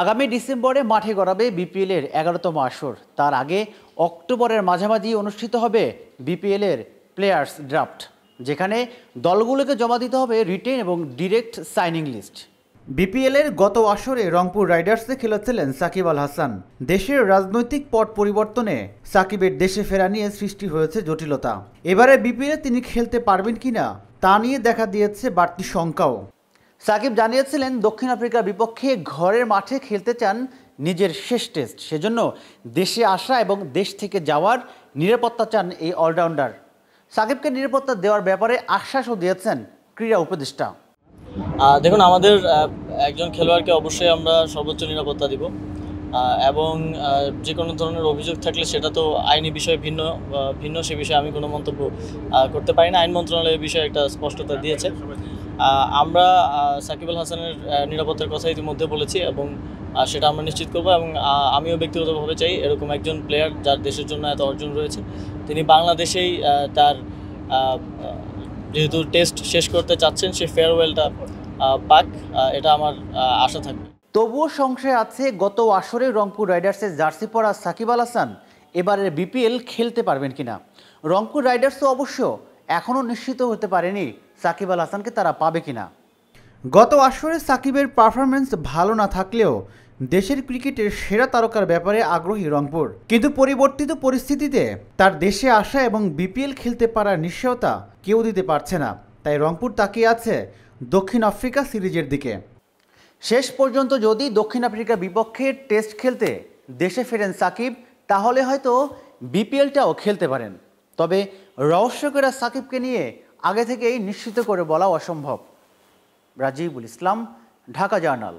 আগামী ডিসেম্বরে মাঠে গড়াবে বিপিএলের ১১তম আসর। তার আগে অক্টোবরের মাঝামাঝি অনুষ্ঠিত হবে বিপিএলের প্লেয়ার্স ড্রাফট, যেখানে দলগুলোকে জমা দিতে হবে রিটেন এবং ডিরেক্ট সাইনিং লিস্ট। বিপিএলের গত আসরে রংপুর রাইডার্সে খেলেছিলেন সাকিব আল হাসান। দেশের রাজনৈতিক পট পরিবর্তনে সাকিবের দেশে ফেরা নিয়ে সৃষ্টি হয়েছে জটিলতা। এবারে বিপিএলে তিনি খেলতে পারবেন কিনা তা নিয়ে দেখা দিয়েছে বাড়তি শঙ্কাও। সাকিব জানিয়েছিলেন দক্ষিণ আফ্রিকার বিপক্ষে ঘরের মাঠে খেলতে চান নিজের শেষ টেস্ট, সেজন্য দেশে আসা এবং দেশ থেকে যাওয়ার নিরাপত্তা চান এই অলরাউন্ডার। সাকিবকে নিরাপত্তা দেওয়ার ব্যাপারে আশ্বাসও দিয়েছেন ক্রীড়া উপদেষ্টা। দেখুন, আমাদের একজন খেলোয়াড়কে অবশ্যই আমরা সর্বোচ্চ নিরাপত্তা দিব এবং যে কোনো ধরনের অভিযোগ থাকলে সেটা তো আইনি বিষয়ে ভিন্ন সে বিষয়ে আমি কোনো মন্তব্য করতে পারি না। আইন মন্ত্রণালয় এই বিষয়ে একটা স্পষ্টতা দিয়েছে। আমরা সাকিব আল হাসানের নিরাপত্তার কথা ইতিমধ্যে বলেছি এবং সেটা আমরা নিশ্চিত করব। এবং আমিও ব্যক্তিগতভাবে চাই এরকম একজন প্লেয়ার যার দেশের জন্য এত অর্জন রয়েছে, তিনি বাংলাদেশেই তার যেহেতু টেস্ট শেষ করতে চাচ্ছেন, সে ফেয়ারওয়েলটা পাক, এটা আমার আশা থাকবে। তবুও সংশয় আছে গত আসরে রংপুর রাইডার্সের জার্সি পরা সাকিব আল হাসান এবারের বিপিএল খেলতে পারবেন কিনা। রংপুর রাইডার্সও অবশ্য এখনও নিশ্চিত হতে পারেনি সাকিব আল হাসানকে তারা পাবে কিনা। গত আসরে সাকিবের পারফরমেন্স ভালো না থাকলেও দেশের ক্রিকেটের সেরা তারকার ব্যাপারে আগ্রহী রংপুর, কিন্তু পরিবর্তিত পরিস্থিতিতে তার দেশে আসা এবং বিপিএল খেলতে পারার নিশ্চয়তা কেউ দিতে পারছে না। তাই রংপুর তাকিয়ে আছে দক্ষিণ আফ্রিকা সিরিজের দিকে। শেষ পর্যন্ত যদি দক্ষিণ আফ্রিকার বিপক্ষে টেস্ট খেলতে দেশে ফেরেন সাকিব, তাহলে হয়তো বিপিএলটাও খেলতে পারেন। তবে রহস্যকরা সাকিবকে নিয়ে আগে থেকেই নিশ্চিত করে বলা অসম্ভব। রাজিবুল ইসলাম, ঢাকা জার্নাল।